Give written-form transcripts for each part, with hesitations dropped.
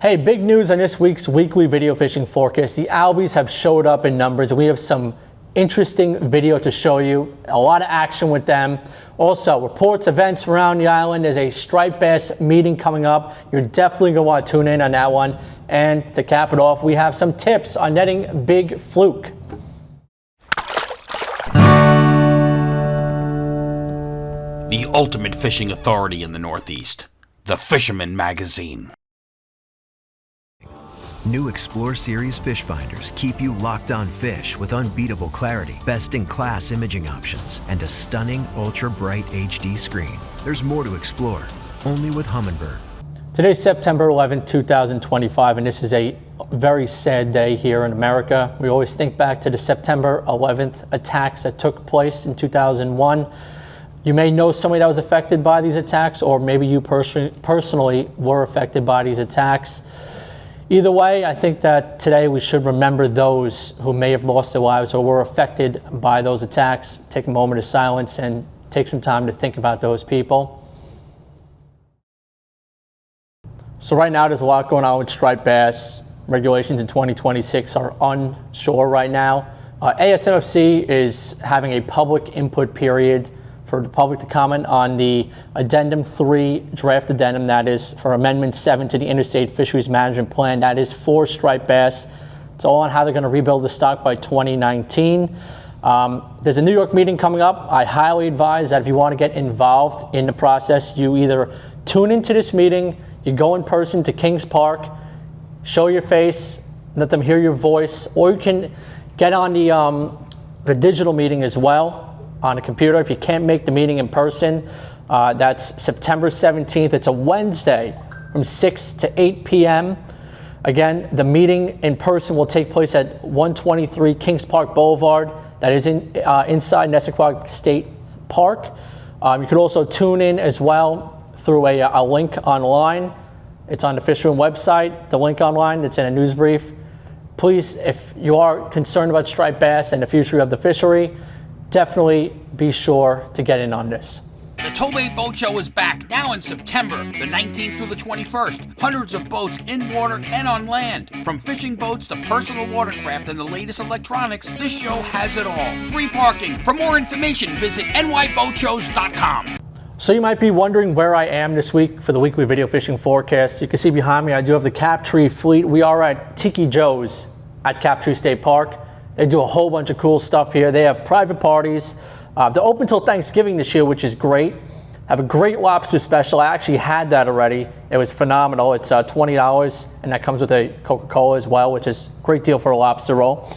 Hey, big news on this week's weekly video fishing forecast. The albies have showed up in numbers, and we have some interesting video to show you. A lot of action with them. Also, reports, events around the island. There's a striped bass meeting coming up. You're definitely going to want to tune in on that one. And to cap it off, we have some tips on netting big fluke. The ultimate fishing authority in the Northeast, the Fisherman magazine. New Explore Series fish finders keep you locked on fish with unbeatable clarity, best-in-class imaging options, and a stunning ultra-bright HD screen. There's more to explore, only with Humminbird. Today's September 11, 2025, and this is a very sad day here in America. We always think back to the September 11th attacks that took place in 2001. You may know somebody that was affected by these attacks, or maybe you personally were affected by these attacks. Either way, I think that today we should remember those who may have lost their lives or were affected by those attacks. Take a moment of silence and take some time to think about those people. So right now there's a lot going on with striped bass. Regulations in 2026 are unsure right now. ASMFC is having a public input period for the public to comment on the Addendum 3 Draft Addendum, that is for Amendment 7 to the Interstate Fisheries Management Plan. That is for striped bass. It's all on how they're going to rebuild the stock by 2019. There's a New York meeting coming up. I highly advise that if you want to get involved in the process, you either tune into this meeting, you go in person to Kings Park, show your face, let them hear your voice, or you can get on the digital meeting as well on a computer if you can't make the meeting in person. That's September 17th. It's a Wednesday from 6 to 8 p.m. Again, the meeting in person will take place at 123 Kings Park Boulevard. That is inside Nessequag State Park. You can also tune in as well through a link online. It's on the Fisherman website, the link online. It's in a news brief. Please, if you are concerned about striped bass and the future of the fishery, definitely be sure to get in on this. The Tobay Boat Show is back now in September, the 19th through the 21st. Hundreds of boats in water and on land. From fishing boats to personal watercraft and the latest electronics, this show has it all. Free parking. For more information, visit nyboatshows.com. So you might be wondering where I am this week for the weekly video fishing forecast. You can see behind me I do have the Capt fleet. We are at Tiki Joe's at Capt State Park. They do a whole bunch of cool stuff here. They have private parties. They're open till Thanksgiving this year, which is great. Have a great lobster special. I actually had that already. It was phenomenal. It's $20, and that comes with a Coca-Cola as well, which is a great deal for a lobster roll.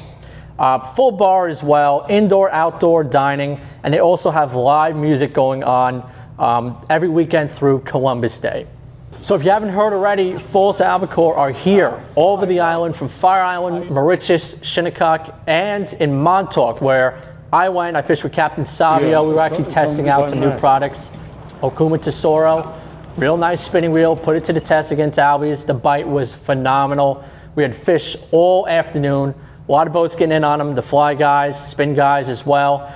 Full bar as well, indoor, outdoor dining, and they also have live music going on every weekend through Columbus Day. So if you haven't heard already, false albacore are here all over the island, from Fire Island, Moriches, Shinnecock, and in Montauk, where I fished with Captain Savio. We were actually testing out some new products. Okuma Tesoro, real nice spinning reel, put it to the test against albies. The bite was phenomenal. We had fish all afternoon. A lot of boats getting in on them, the fly guys, spin guys as well.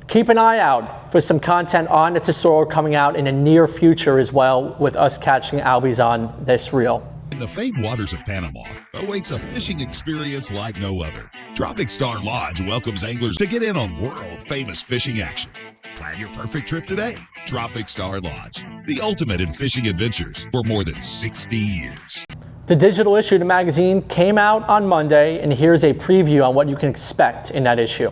Keep an eye out for some content on the Tesoro coming out in the near future as well, with us catching albies on this reel. In the famed waters of Panama awaits a fishing experience like no other. Tropic Star Lodge welcomes anglers to get in on world-famous fishing action. Plan your perfect trip today. Tropic Star Lodge, the ultimate in fishing adventures for more than 60 years. The digital issue of the magazine came out on Monday, and here's a preview on what you can expect in that issue.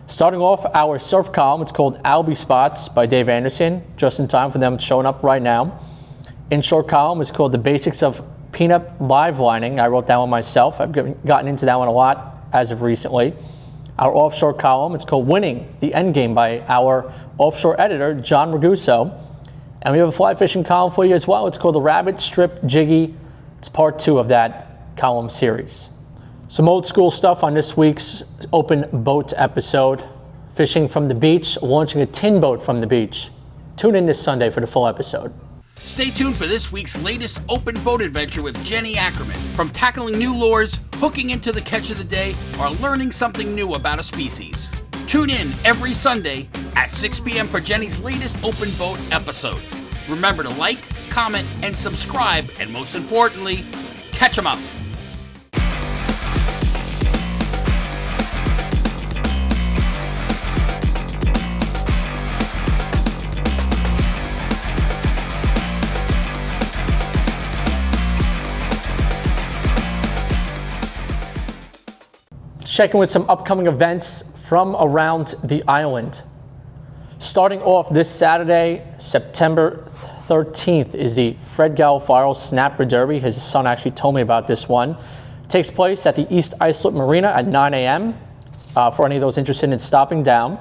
Starting off our surf column, it's called Albie Spots by Dave Anderson, just in time for them showing up right now. Inshore column is called The Basics of Peanut Live Lining. I wrote that one myself. I've gotten into that one a lot as of recently. Our offshore column, it's called Winning the Endgame by our offshore editor, John Raguso. And we have a fly fishing column for you as well. It's called The Rabbit Strip Jiggy. It's part 2 of that column series. Some old school stuff on this week's open boat episode. Fishing from the beach, launching a tin boat from the beach. Tune in this Sunday for the full episode. Stay tuned for this week's latest open boat adventure with Jenni Ackerman. From tackling new lures, hooking into the catch of the day, or learning something new about a species. Tune in every Sunday at 6 p.m. for Jenni's latest open boat episode. Remember to like, comment, and subscribe, and most importantly, Catch 'em up. Checking with some upcoming events from around the island. Starting off this Saturday, September 13th, is the Fred Golofaro Snapper Derby. His son actually told me about this one. It takes place at the East Islip Marina at 9 a.m. For any of those interested in stopping down.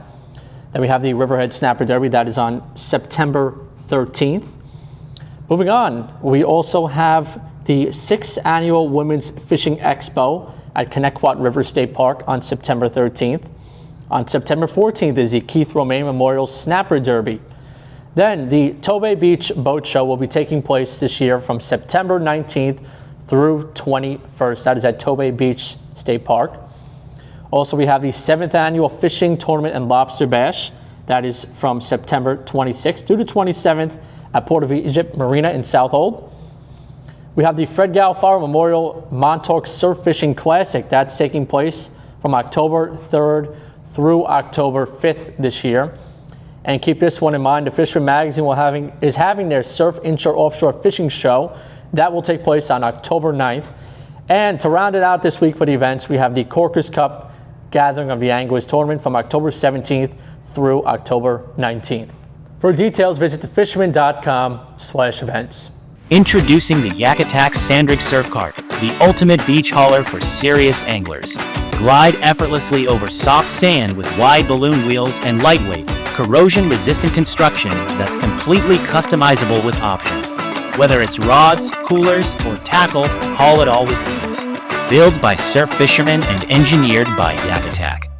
Then we have the Riverhead Snapper Derby. That is on September 13th. Moving on, we also have the 6th Annual Women's Fishing Expo at Connecticut River State Park on September 13th. On September 14th is the Keith Romaine Memorial Snapper Derby. Then the Tobay Beach Boat Show will be taking place this year from September 19th through 21st. That is at Tobay Beach State Park. Also, we have the 7th Annual Fishing Tournament and Lobster Bash. That is from September 26th through the 27th at Port of Egypt Marina in Southold. We have the Fred Golofaro Memorial Montauk Surf Fishing Classic. That's taking place from October 3rd through October 5th this year. And keep this one in mind, the Fisherman magazine is having their Surf Inshore Offshore Fishing Show. That will take place on October 9th. And to round it out this week for the events, we have the Corkers Cup Gathering of the Anglers Tournament from October 17th through October 19th. For details, visit thefisherman.com/events. Introducing the Yak Attack Sandrig Surf Cart, the ultimate beach hauler for serious anglers. Glide effortlessly over soft sand with wide balloon wheels and lightweight, corrosion-resistant construction that's completely customizable with options. Whether it's rods, coolers, or tackle, haul it all with ease. Built by surf fishermen and engineered by Yak Attack.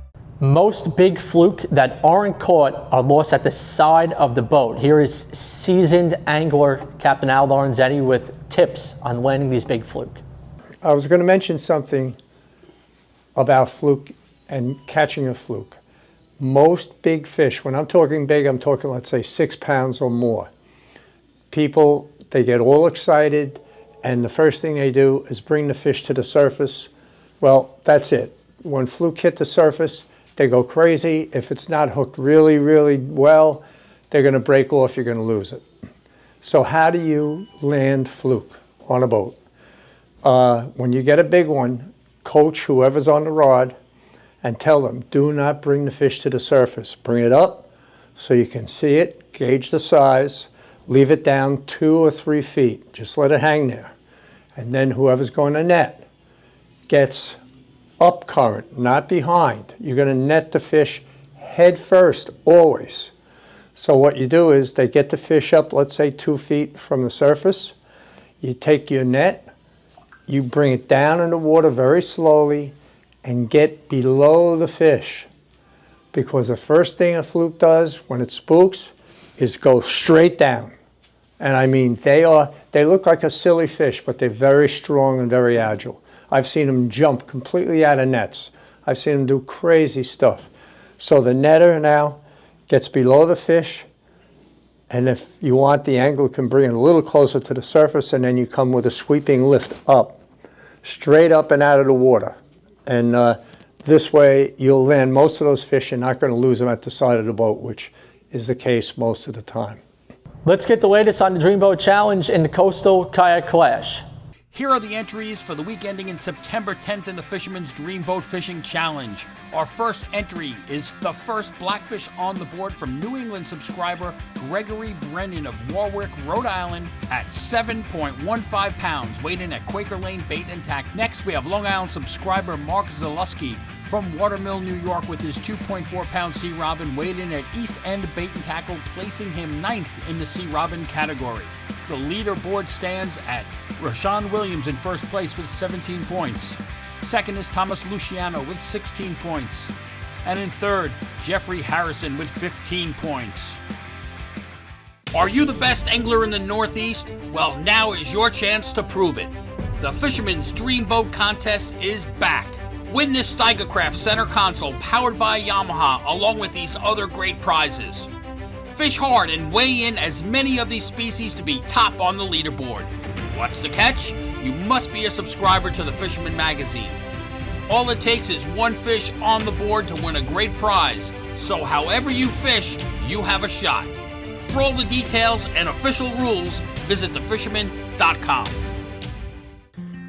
Most big fluke that aren't caught are lost at the side of the boat. Here is seasoned angler Captain Al Lorenzetti with tips on landing these big fluke. I was going to mention something about fluke and catching a fluke. Most big fish, when I'm talking big, I'm talking, let's say, 6 pounds or more. People, they get all excited, and the first thing they do is bring the fish to the surface. Well, that's it. When fluke hit the surface, they go crazy. If it's not hooked really, really well, they're going to break off. You're going to lose it. So how do you land fluke on a boat? When you get a big one, coach whoever's on the rod and tell them, do not bring the fish to the surface. Bring it up so you can see it, gauge the size, leave it down 2 or 3 feet. Just let it hang there. And then whoever's going to net gets up current, not behind. You're going to net the fish head first, always. So what you do is they get the fish up, let's say 2 feet from the surface. You take your net, you bring it down in the water very slowly and get below the fish. Because the first thing a fluke does when it spooks is go straight down. And I mean, they look like a silly fish, but they're very strong and very agile. I've seen them jump completely out of nets. I've seen them do crazy stuff. So the netter now gets below the fish, and if you want, the angler can bring it a little closer to the surface, and then you come with a sweeping lift up, straight up and out of the water. And this way, you'll land most of those fish. You're not going to lose them at the side of the boat, which is the case most of the time. Let's get the latest on the Dreamboat Challenge in the Coastal Kayak Clash. Here are the entries for the week ending in September 10th in the Fisherman's Dreamboat Fishing Challenge. Our first entry is the first blackfish on the board from New England subscriber Gregory Brennan of Warwick, Rhode Island at 7.15 pounds, weighed in at Quaker Lane Bait and Tack. Next, we have Long Island subscriber Mark Zaluski from Watermill, New York with his 2.4-pound sea robin, weighed in at East End Bait and Tackle, placing him 9th in the sea robin category. The leaderboard stands at Rashawn Williams in first place with 17 points. Second is Thomas Luciano with 16 points. And in third, Jeffrey Harrison with 15 points. Are you the best angler in the Northeast? Well, now is your chance to prove it. The Fisherman's Dreamboat Contest is back. Win this Steigercraft center console powered by Yamaha along with these other great prizes. Fish hard and weigh in as many of these species to be top on the leaderboard. What's the catch? You must be a subscriber to the Fisherman magazine. All it takes is one fish on the board to win a great prize, so however you fish, you have a shot. For all the details and official rules, visit thefisherman.com.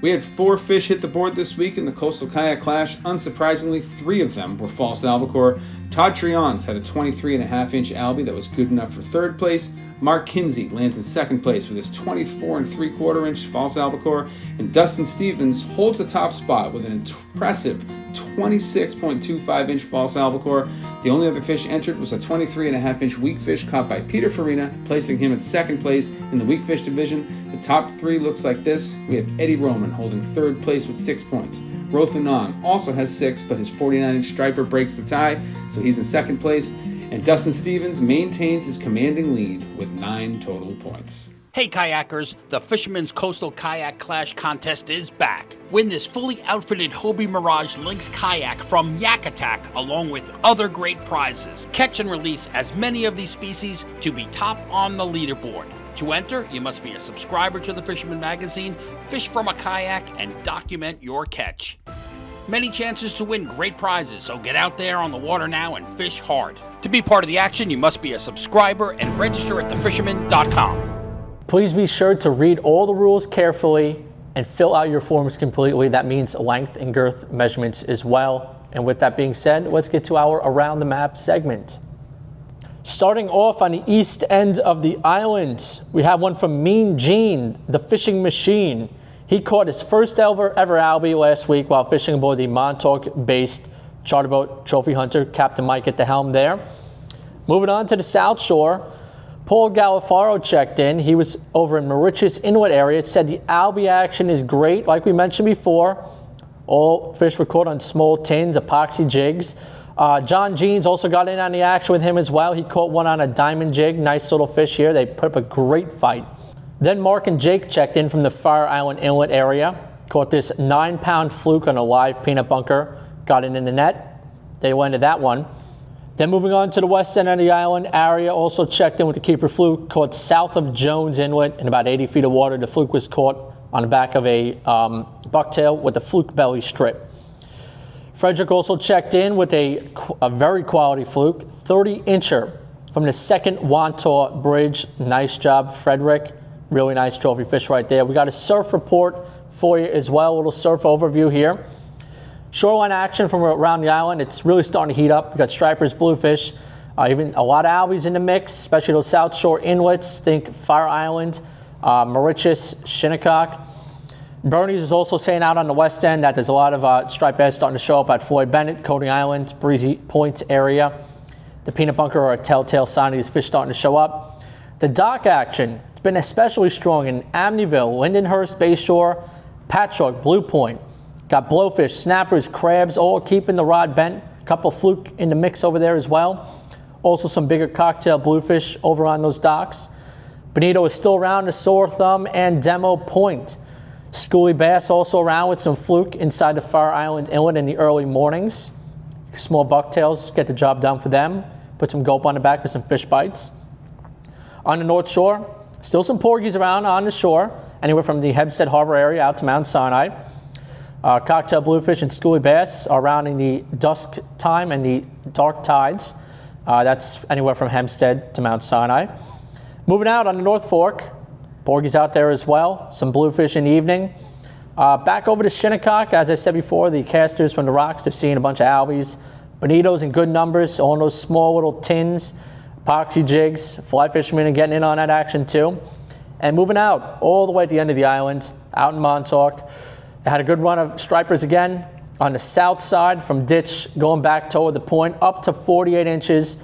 We had 4 fish hit the board this week in the Coastal Kayak Clash. Unsurprisingly, 3 of them were false albacore. Todd Trions had a 23.5-inch albie that was good enough for 3rd place. Mark Kinsey lands in 2nd place with his 24.75-inch false albacore, and Dustin Stevens holds the top spot with an impressive 26.25-inch false albacore. The only other fish entered was a 23.5-inch weak fish caught by Peter Farina, placing him at 2nd place in the weak fish division. The top 3 looks like this. We have Eddie Roman holding 3rd place with 6 points. Rothanon also has 6, but his 49-inch striper breaks the tie, so he's in 2nd place. And Dustin Stevens maintains his commanding lead with 9 total points. Hey kayakers, the Fisherman's Coastal Kayak Clash contest is back. Win this fully outfitted Hobie Mirage Lynx kayak from Yak Attack along with other great prizes. Catch and release as many of these species to be top on the leaderboard. To enter, you must be a subscriber to the Fisherman magazine, fish from a kayak, and document your catch. Many chances to win great prizes, so get out there on the water now and fish hard. To be part of the action, you must be a subscriber and register at thefisherman.com. Please be sure to read all the rules carefully and fill out your forms completely. That means length and girth measurements as well. And with that being said, let's get to our Around the Map segment. Starting off on the east end of the island, we have one from Mean Gene, the fishing machine. He caught his first ever albie last week while fishing aboard the Montauk-based charter boat trophy hunter, Captain Mike at the helm there. Moving on to the south shore, Paul Golofaro checked in. He was over in Moriches Inlet area. It said the albie action is great, like we mentioned before. All fish were caught on small tins, epoxy jigs. John Jeans also got in on the action with him as well. He caught one on a diamond jig. Nice little fish here. They put up a great fight. Then Mark and Jake checked in from the Fire Island Inlet area. Caught this 9-pound fluke on a live peanut bunker. Got it in the net. They landed that one. Then moving on to the west end of the island, Aria also checked in with the keeper fluke. Caught south of Jones Inlet in about 80 feet of water. The fluke was caught on the back of a bucktail with the fluke belly strip. Frederick also checked in with a very quality fluke, 30-incher from the second Wantaw Bridge. Nice job, Frederick. Really nice trophy fish right there. We got a surf report for you as well, a little surf overview here. Shoreline action from around the island. It's really starting to heat up. We got stripers, bluefish, even a lot of albies in the mix, especially those South Shore inlets. Think Fire Island, Moriches, Shinnecock. Bernie's is also saying out on the west end that there's a lot of striped bass starting to show up at Floyd Bennett, Cody Island, Breezy Point area. The peanut bunker are a telltale sign of these fish starting to show up. The dock action has been especially strong in Amityville, Lindenhurst, Bayshore, Patchogue, Blue Point. Got blowfish, snappers, crabs, all keeping the rod bent. A couple fluke in the mix over there as well. Also some bigger cocktail bluefish over on those docks. Bonito is still around the Sore Thumb and Demo Point. Schoolie bass also around with some fluke inside the Fire Island Inlet in the early mornings. Small bucktails get the job done for them. Put some gulp on the back with some fish bites. On the North Shore, still some porgies around on the shore, anywhere from the Hempstead Harbor area out to Mount Sinai. Cocktail bluefish and schoolie bass are around in the dusk time and the dark tides. That's anywhere from Hempstead to Mount Sinai. Moving out on the North Fork, porgies out there as well. Some bluefish in the evening. Back over to Shinnecock, as I said before, the casters from the rocks, they're seeing a bunch of albies. Bonitos in good numbers, all those small little tins, epoxy jigs. Fly fishermen are getting in on that action too. And moving out all the way at the end of the island, out in Montauk. They had a good run of stripers again on the south side from ditch going back toward the point, up to 48 inches.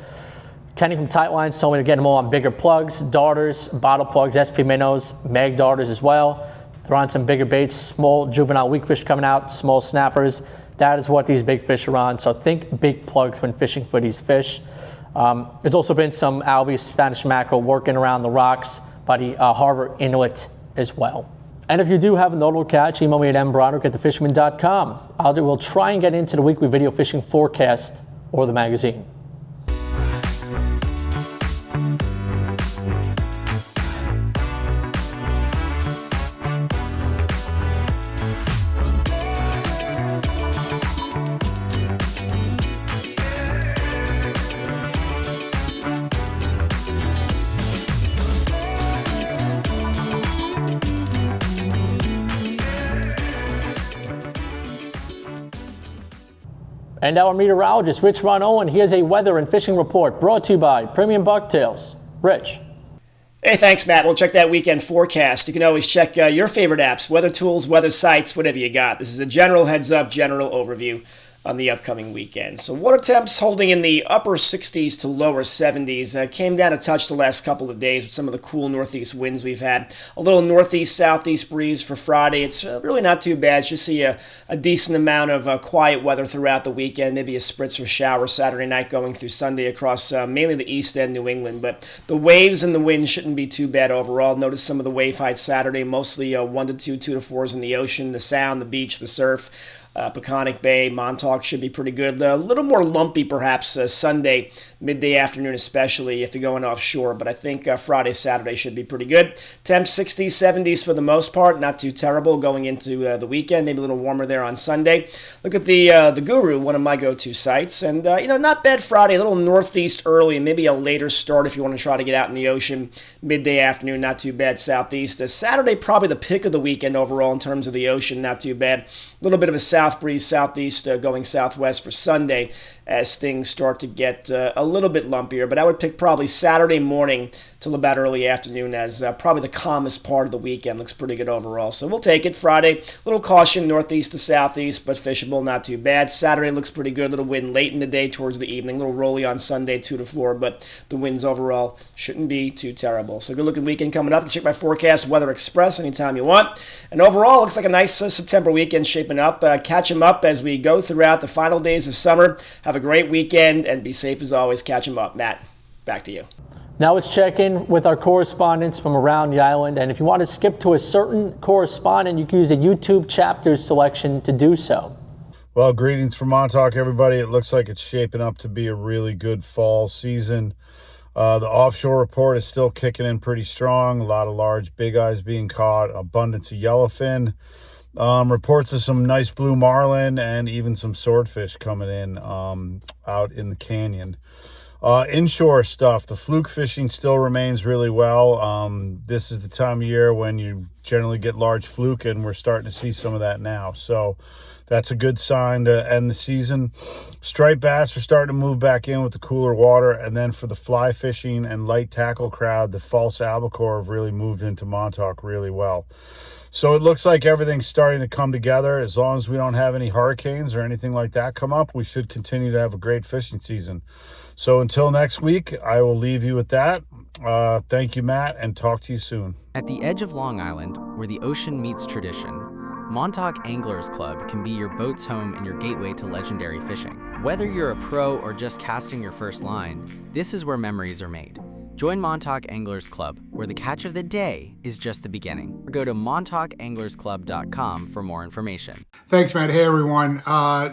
Kenny from Tight Lines told me to get them all on bigger plugs, darters, bottle plugs, SP minnows, mag darters as well. They're on some bigger baits, small juvenile weak fish coming out, small snappers. That is what these big fish are on. So think big plugs when fishing for these fish. There's also been some albies, Spanish mackerel working around the rocks by the harbor inlet as well. And if you do have a notable catch, email me at mbroderick at thefisherman.com. We'll try and get into the weekly video fishing forecast or the magazine. And our meteorologist, Rich Von Ohlen, he has a weather and fishing report brought to you by Premium Bucktails. Rich. Hey, thanks, Matt. We'll check that weekend forecast. You can always check your favorite apps, weather tools, weather sites, whatever you got. This is a general heads-up, general overview on the upcoming weekend. So water temps holding in the upper 60s to lower 70s. Came down a touch the last couple of days with some of the cool northeast winds we've had. A little northeast-southeast breeze for Friday. It's really not too bad. Just see a decent amount of quiet weather throughout the weekend. Maybe a spritz or shower Saturday night going through Sunday across mainly the east end New England. But the waves and the wind shouldn't be too bad overall. Notice some of the wave heights Saturday, mostly 1 to 2, 2 to 4s in the ocean, the sound, the beach, the surf. Peconic Bay, Montauk should be pretty good. A little more lumpy perhaps Sunday, midday afternoon especially if you're going offshore, but I think Friday, Saturday should be pretty good. Temps 60s, 70s for the most part, not too terrible going into the weekend, maybe a little warmer there on Sunday. Look at the Guru, one of my go-to sites, and not bad Friday, a little northeast early and maybe a later start if you want to try to get out in the ocean. Midday afternoon, not too bad southeast. Saturday, probably the pick of the weekend overall in terms of the ocean, not too bad. A little bit of a south breeze southeast going southwest for Sunday as things start to get a little bit lumpier. But I would pick probably Saturday morning till about early afternoon as probably the calmest part of the weekend. Looks pretty good overall. So we'll take it. Friday, little caution northeast to southeast, but fishable, not too bad. Saturday looks pretty good. Little wind late in the day towards the evening. Little rolly on Sunday, 2 to 4, but the winds overall shouldn't be too terrible. So good looking weekend coming up. You can check my forecast, Weather Express, anytime you want. And overall, looks like a nice September weekend shaping up. Catch them up as we go throughout the final days of summer. Have a great weekend and be safe as always. Catch them up. Matt, back to you. Now let's check in with our correspondents from around the island. And if you want to skip to a certain correspondent, you can use the YouTube chapters selection to do so. Well, greetings from Montauk, everybody. It looks like it's shaping up to be a really good fall season. The offshore report is still kicking in pretty strong. A lot of large big eyes being caught, abundance of yellowfin. Reports of some nice blue marlin and even some swordfish coming in out in the canyon. Inshore stuff, the fluke fishing still remains really well. This is the time of year when you generally get large fluke, and we're starting to see some of that now. So that's a good sign to end the season. Striped bass are starting to move back in with the cooler water. And then for the fly fishing and light tackle crowd, the false albacore have really moved into Montauk really well. So it looks like everything's starting to come together. As long as we don't have any hurricanes or anything like that come up, we should continue to have a great fishing season. So until next week, I will leave you with that. Thank you, Matt, and talk to you soon. At the edge of Long Island, where the ocean meets tradition, Montauk Anglers Club can be your boat's home and your gateway to legendary fishing. Whether you're a pro or just casting your first line, this is where memories are made. Join Montauk Anglers Club, where the catch of the day is just the beginning. Or go to montaukanglersclub.com for more information. Thanks, Matt. Hey, everyone.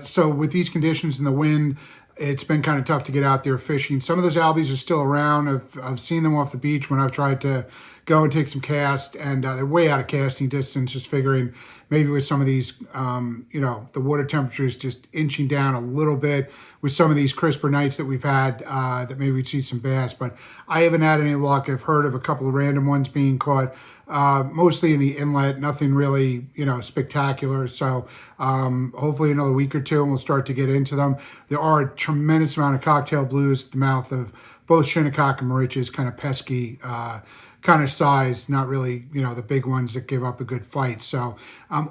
So with these conditions and the wind, it's been kind of tough to get out there fishing. Some of those albies are still around. I've seen them off the beach when I've tried to go and take some cast, and they're way out of casting distance, just figuring maybe with some of these, the water temperatures just inching down a little bit with some of these crisper nights that we've had, that maybe we'd see some bass. But I haven't had any luck. I've heard of a couple of random ones being caught, mostly in the inlet, nothing really, spectacular. So hopefully another week or two and we'll start to get into them. There are a tremendous amount of cocktail blues at the mouth of both Shinnecock and Moriches, kind of pesky, kind of size, not really, the big ones that give up a good fight. So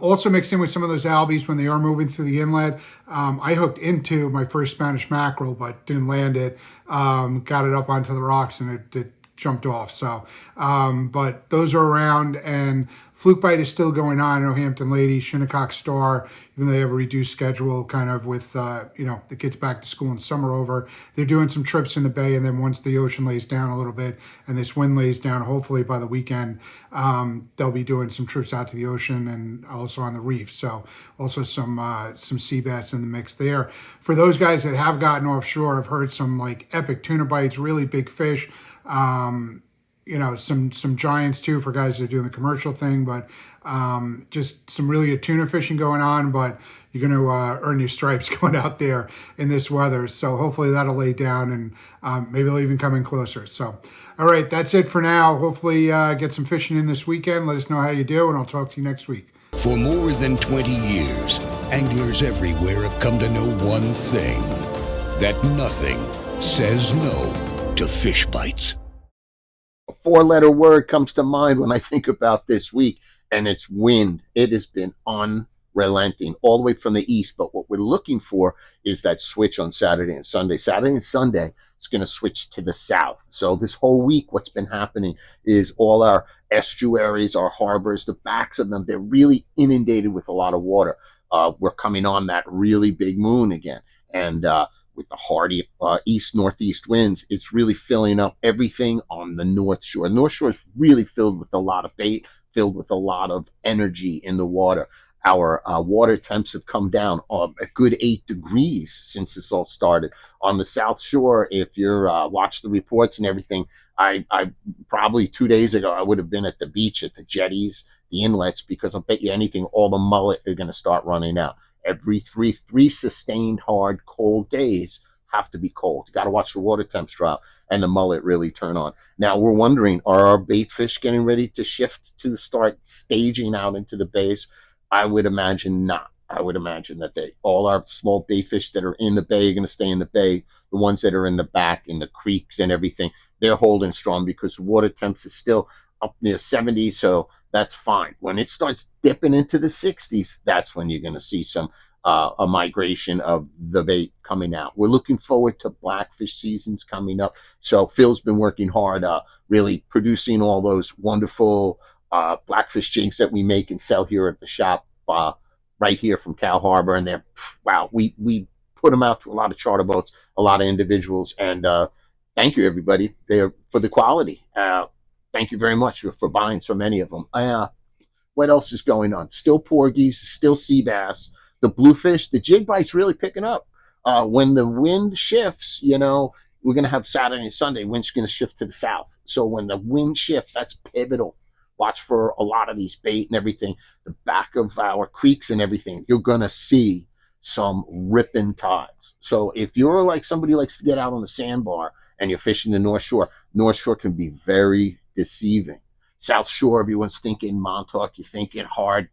also mixed in with some of those albies when they are moving through the inlet. I hooked into my first Spanish mackerel, but didn't land it. Got it up onto the rocks and it jumped off. So, but those are around, and fluke bite is still going on. I know Hampton Lady, Shinnecock Star, even though they have a reduced schedule kind of with, the kids back to school and summer over, they're doing some trips in the bay. And then once the ocean lays down a little bit and this wind lays down, hopefully by the weekend, they'll be doing some trips out to the ocean and also on the reef. So also some sea bass in the mix there. For those guys that have gotten offshore, I've heard some like epic tuna bites, really big fish. Some giants too for guys that are doing the commercial thing, but just some really good tuna fishing going on. But you're going to earn your stripes going out there in this weather. So hopefully that'll lay down and maybe they'll even come in closer. So, all right, that's it for now. Hopefully get some fishing in this weekend. Let us know how you do, and I'll talk to you next week. For more than 20 years, anglers everywhere have come to know one thing, that nothing says no to fish bites. A four-letter word comes to mind when I think about this week, and it's wind. It has been unrelenting all the way from the east, but what we're looking for is that switch on Saturday and Sunday. Saturday and Sunday, it's going to switch to the south. So this whole week, what's been happening is all our estuaries, our harbors, the backs of them, they're really inundated with a lot of water. We're coming on that really big moon again. And with the hardy east-northeast winds, it's really filling up everything on the North Shore. North Shore is really filled with a lot of bait, filled with a lot of energy in the water. Our water temps have come down a good 8 degrees since this all started. On the South Shore, if you're watch the reports and everything, I probably 2 days ago, I would have been at the beach, at the jetties, the inlets, because I'll bet you anything, all the mullet are going to start running out. Every three sustained hard cold days have to be cold. You got to watch the water temps drop and the mullet really turn on. Now we're wondering, are our bait fish getting ready to shift to start staging out into the bays? I would imagine not. I would imagine that all our small bait fish that are in the bay are going to stay in the bay. The ones that are in the back, in the creeks and everything, they're holding strong because the water temps is still up near 70, so that's fine. When it starts dipping into the 60s, that's when you're going to see some a migration of the bait coming out. We're looking forward to blackfish seasons coming up. So Phil's been working hard, really producing all those wonderful blackfish jigs that we make and sell here at the shop, right here from Cal Harbor. And they're, wow, we put them out to a lot of charter boats, a lot of individuals, and thank you everybody there for the quality. Thank you very much for buying so many of them. What else is going on? Still porgies, still sea bass, the bluefish, the jig bite's really picking up. When the wind shifts, we're going to have Saturday and Sunday, wind's going to shift to the south. So when the wind shifts, that's pivotal. Watch for a lot of these bait and everything. The back of our creeks and everything, you're going to see some ripping tides. So if you're like somebody who likes to get out on the sandbar and you're fishing the North Shore can be very deceiving. South Shore, everyone's thinking Montauk, you're thinking hard,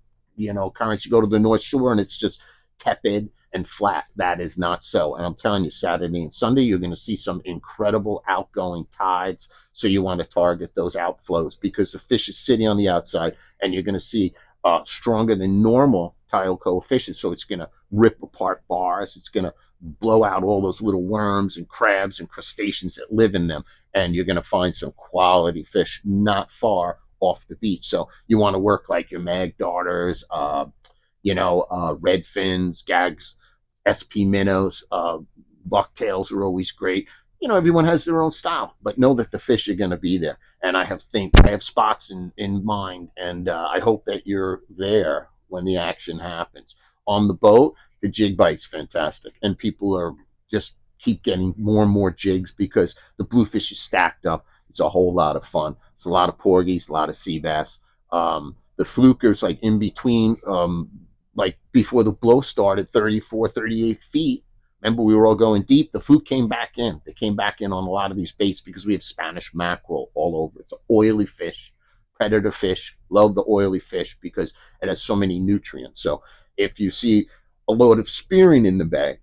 currents. You go to the North Shore and it's just tepid and flat. That is not so. And I'm telling you, Saturday and Sunday, you're going to see some incredible outgoing tides. So you want to target those outflows because the fish is sitting on the outside and you're going to see stronger than normal tidal coefficients. So it's going to rip apart bars. It's going to blow out all those little worms and crabs and crustaceans that live in them. And you're going to find some quality fish not far off the beach. So you want to work like your mag darters, red fins, gags, SP minnows, bucktails are always great. Everyone has their own style, but know that the fish are going to be there. And I have spots in mind, and I hope that you're there when the action happens. On the boat, the jig bite's fantastic, and people are just keep getting more and more jigs because the bluefish is stacked up. It's a whole lot of fun. It's a lot of porgies, a lot of sea bass. The flukers, like in between, like before the blow started, 34, 38 feet. Remember, we were all going deep. The fluke came back in. They came back in on a lot of these baits because we have Spanish mackerel all over. It's an oily fish, predator fish. Love the oily fish because it has so many nutrients. So if you see a load of spearing in the bag,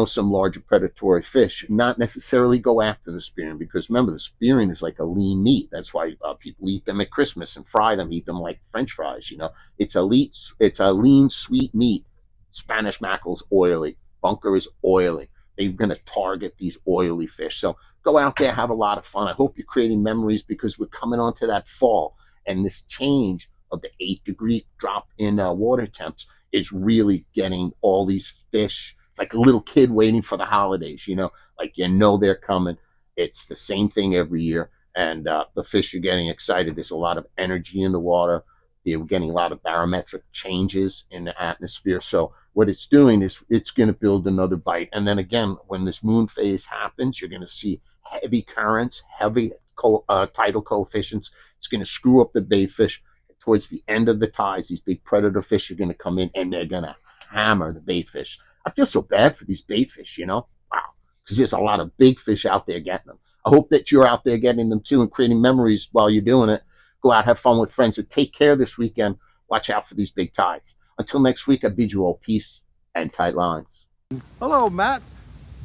some larger predatory fish, not necessarily go after the spearing because remember, the spearing is like a lean meat. That's why people eat them at Christmas and fry them, eat them like French fries. It's a lean, sweet meat. Spanish mackerel's oily. Bunker is oily. They're going to target these oily fish. So go out there, have a lot of fun. I hope you're creating memories because we're coming on to that fall. And this change of the 8-degree drop in water temps is really getting all these fish. It's like a little kid waiting for the holidays, they're coming. It's the same thing every year. And the fish are getting excited. There's a lot of energy in the water. We're getting a lot of barometric changes in the atmosphere. So what it's doing is it's going to build another bite. And then again, when this moon phase happens, you're going to see heavy currents, heavy tidal coefficients. It's going to screw up the bait fish. Towards the end of the tides, these big predator fish are going to come in and they're going to hammer the bait fish. I feel so bad for these bait fish, wow, because there's a lot of big fish out there getting them. I hope that you're out there getting them too and creating memories while you're doing it. Go out, have fun with friends, and take care this weekend. watch out for these big tides. Until next week, I bid you all peace and tight lines. Hello, Matt.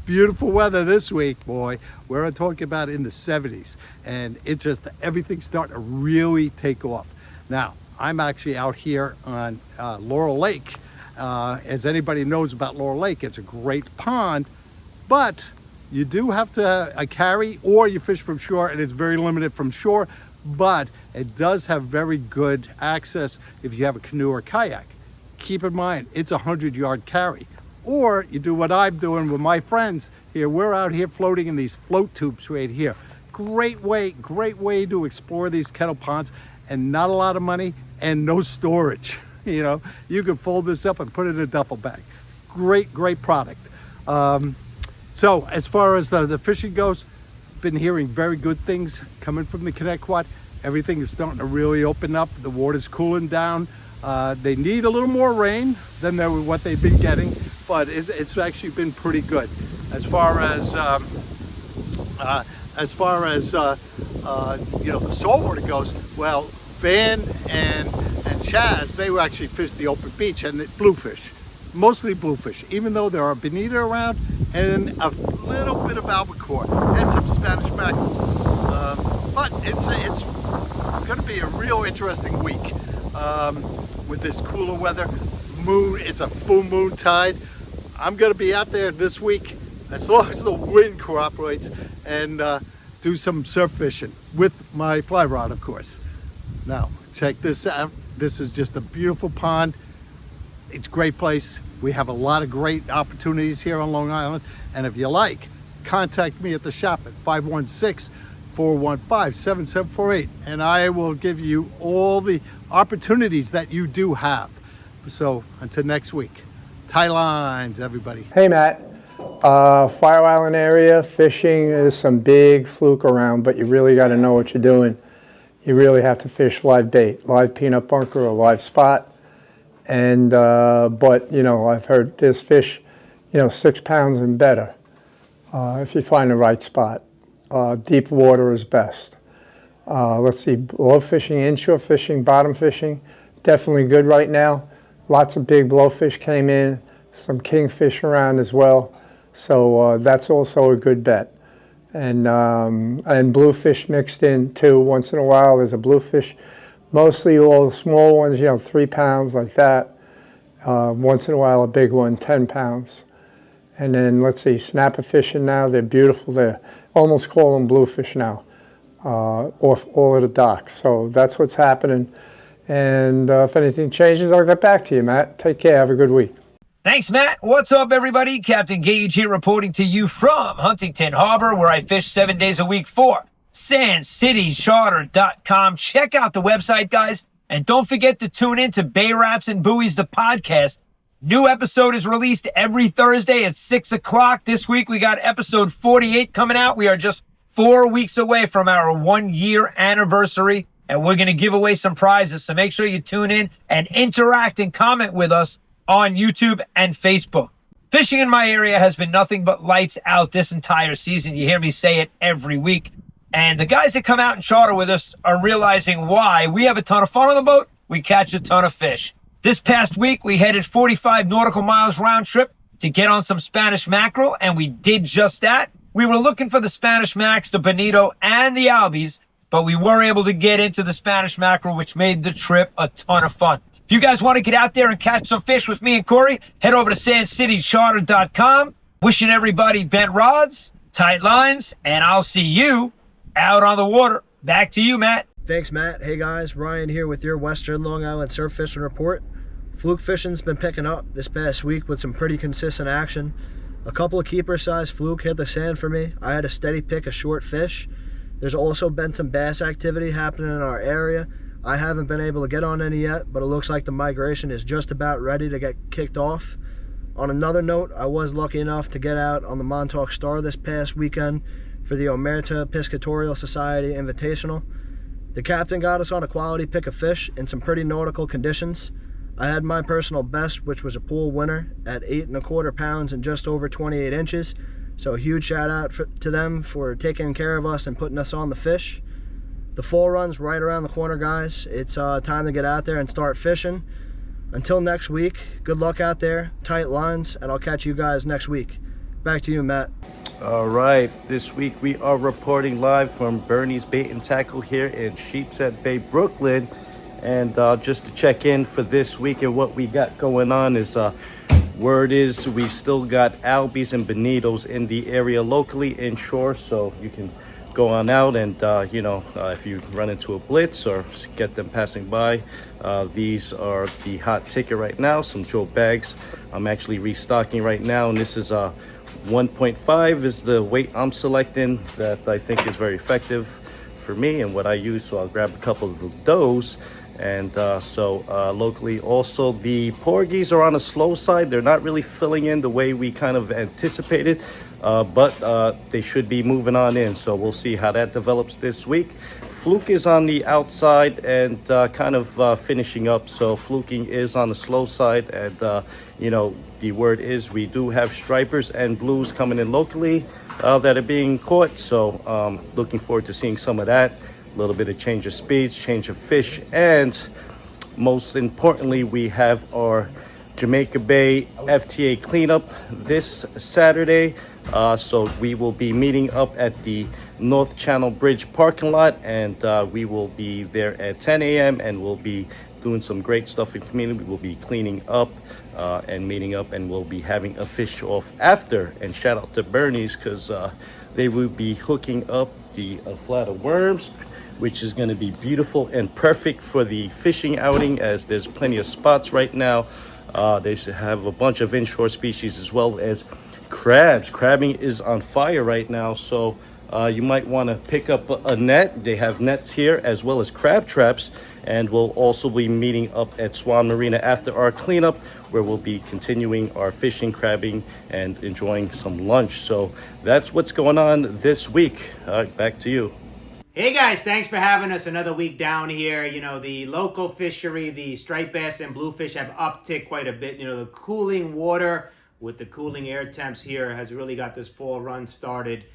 Beautiful weather this week, boy. We're talking about in the 70s, and it's just everything's starting to really take off. Now, I'm actually out here on Laurel Lake. As anybody knows about Laurel Lake, it's a great pond, but you do have to carry, or you fish from shore, and it's very limited from shore, but it does have very good access if you have a canoe or kayak. Keep in mind, it's a 100-yard carry. Or you do what I'm doing with my friends here. We're out here floating in these float tubes right here. Great way to explore these kettle ponds, and not a lot of money and no storage. You know, you can fold this up and put it in a duffel bag. Great product. So as far as the fishing goes, been hearing very good things coming from the Connecticut. Everything is starting to really open up. The water's cooling down. They need a little more rain than what they've been getting, but it's actually been pretty good. As far as you know, the saltwater goes, well, Van and Chaz, they will actually fish the open beach and the bluefish, mostly bluefish, even though there are bonita around and a little bit of albacore and some Spanish mackerel. But it's going to be a real interesting week with this cooler weather. Moon, it's a full moon tide. I'm going to be out there this week as long as the wind cooperates and do some surf fishing with my fly rod, of course. Now, check this out. This is just a beautiful pond. It's a great place. We have a lot of great opportunities here on Long Island. And if you like, contact me at the shop at 516-415-7748. And I will give you all the opportunities that you do have. So until next week, tie lines, everybody. Hey, Matt. Fire Island area, fishing, there's some big fluke around, but you really got to know what you're doing. You really have to fish live bait, live peanut bunker or live spot. And, but, you know, I've heard there's fish, you know, 6 pounds and better if you find the right spot. Deep water is best. Let's see, blowfishing, inshore fishing, bottom fishing, definitely good right now. Lots of big blowfish came in, some kingfish around as well. So that's also a good bet. And bluefish mixed in too. Once in a while there's a bluefish. Mostly all the small ones, you know, 3 pounds like that. Once in a while a big one, 10 pounds. And then let's see, snapper fishing now, they're beautiful. They almost call them bluefish now, off all of the docks. So that's what's happening. And if anything changes, I'll get back to you, Matt. Take care, have a good week. Thanks, Matt. What's up, everybody? Captain Gaige here reporting to you from Huntington Harbor, where I fish 7 days a week for SandCityCharter.com. Check out the website, guys. And don't forget to tune in to Bay Rats and Buoys, the podcast. New episode is released every Thursday at 6 o'clock. This week, we got episode 48 coming out. We are just 4 weeks away from our 1-year anniversary, and we're going to give away some prizes. So make sure you tune in and interact and comment with us on YouTube and Facebook. Fishing in my area has been nothing but lights out this entire season. You hear me say it every week. And the guys that come out and charter with us are realizing why. We have a ton of fun on the boat. We catch a ton of fish. This past week, we headed 45 nautical miles round trip to get on some Spanish mackerel, and we did just that. We were looking for the Spanish max, the bonito, and the albies, but we were able to get into the Spanish mackerel, which made the trip a ton of fun. If you guys want to get out there and catch some fish with me and Corey, head over to SandCityCharter.com. Wishing everybody bent rods, tight lines, and I'll see you out on the water. Back to you, Matt. Thanks, Matt. Hey, guys. Ryan here with your Western Long Island Surf Fishing Report. Fluke fishing's been picking up this past week with some pretty consistent action. A couple of keeper-sized fluke hit the sand for me. I had a steady pick of short fish. There's also been some bass activity happening in our area. I haven't been able to get on any yet, but it looks like the migration is just about ready to get kicked off. On another note, I was lucky enough to get out on the Montauk Star this past weekend for the Omerta Piscatorial Society Invitational. The captain got us on a quality pick of fish in some pretty nautical conditions. I had my personal best, which was a pool winner at 8 1/4 pounds and just over 28 inches. So a huge shout out to them for taking care of us and putting us on the fish. The fall run's right around the corner, guys. It's time to get out there and start fishing. Until next week, good luck out there, tight lines, and I'll catch you guys next week. Back to you, Matt. All right, this week we are reporting live from Bernie's Bait and Tackle here in Sheepshead Bay, Brooklyn. And just to check in for this week and what we got going on is, word is we still got albies and bonitos in the area locally inshore, so you can go on out and, if you run into a blitz or get them passing by, these are the hot ticket right now, some Joe bags. I'm actually restocking right now, and this is 1.5 is the weight I'm selecting that I think is very effective for me and what I use, so I'll grab a couple of those. And locally also the porgies are on the slow side. They're not really filling in the way we kind of anticipated, but they should be moving on in, so we'll see how that develops this week. Fluke is on the outside and kind of finishing up, so fluking is on the slow side. And the word is we do have stripers and blues coming in locally that are being caught, so looking forward to seeing some of that. A little bit of change of speeds, change of fish, and most importantly, we have our Jamaica Bay FTA cleanup this Saturday. So we will be meeting up at the North Channel Bridge parking lot, and we will be there at 10 a.m. and we'll be doing some great stuff in the community. We'll be cleaning up and meeting up, and we'll be having a fish off after. And shout out to Bernie's, because they will be hooking up the flat of worms, which is going to be beautiful and perfect for the fishing outing, as there's plenty of spots right now. They should have a bunch of inshore species as well as crabs. Crabbing is on fire right now, so you might want to pick up a net. They have nets here as well as crab traps, and we'll also be meeting up at Swan Marina after our cleanup, where we'll be continuing our fishing, crabbing, and enjoying some lunch. So that's what's going on this week. All right, back to you. Hey guys, thanks for having us another week down here. The local fishery, the striped bass and bluefish have upticked quite a bit. The cooling water with the cooling air temps here has really got this fall run started.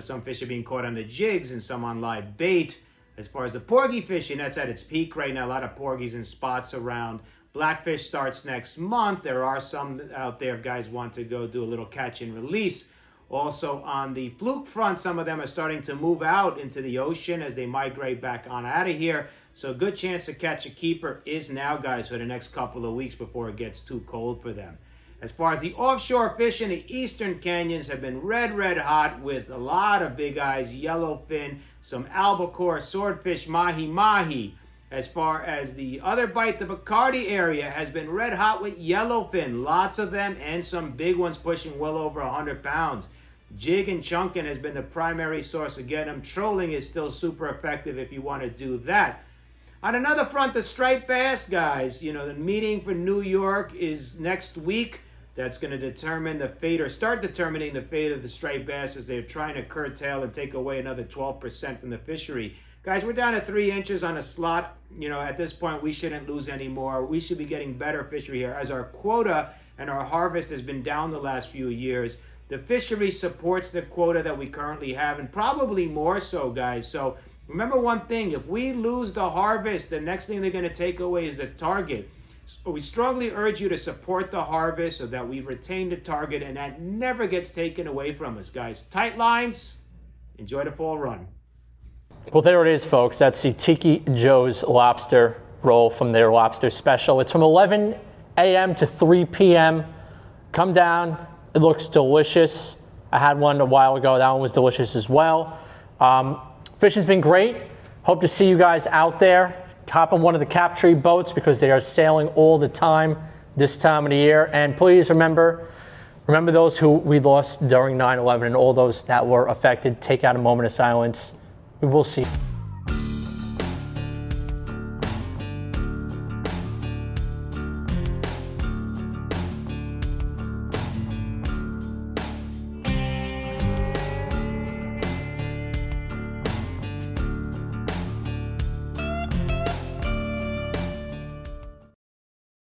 Some fish are being caught on the jigs and some on live bait. As far as the porgy fishing, that's at its peak right now. A lot of porgies and spots around. Blackfish starts next month. There are some out there if guys want to go do a little catch and release. Also on the fluke front, some of them are starting to move out into the ocean as they migrate back on out of here. So a good chance to catch a keeper is now, guys, for the next couple of weeks before it gets too cold for them. As far as the offshore fishing, the eastern canyons have been red hot with a lot of big eyes, yellowfin, some albacore, swordfish, mahi-mahi. As far as the other bite, the Bacardi area has been red hot with yellowfin. Lots of them and some big ones pushing well over 100 pounds. Jig and chunking has been the primary source of getting them. Trolling is still super effective if you want to do that. On another front, the striped bass, guys, the meeting for New York is next week. That's going to determine the fate, or start determining the fate of the striped bass, as they're trying to curtail and take away another 12% from the fishery. Guys, we're down to 3 inches on a slot. At this point, we shouldn't lose any more. We should be getting better fishery here, as our quota and our harvest has been down the last few years. The fishery supports the quota that we currently have, and probably more so, guys. So remember one thing, if we lose the harvest, the next thing they're going to take away is the target. So we strongly urge you to support the harvest so that we retain the target and that never gets taken away from us, guys. Tight lines, enjoy the fall run. Well, there it is, folks. That's the Tiki Joe's lobster roll from their lobster special. It's from 11 a.m. to 3 p.m. Come down. It looks delicious. I had one a while ago. That one was delicious as well. Fishing's been great. Hope to see you guys out there. Hop on one of the Capt boats because they are sailing all the time this time of the year. And please remember those who we lost during 9/11 and all those that were affected. Take out a moment of silence. We will see you.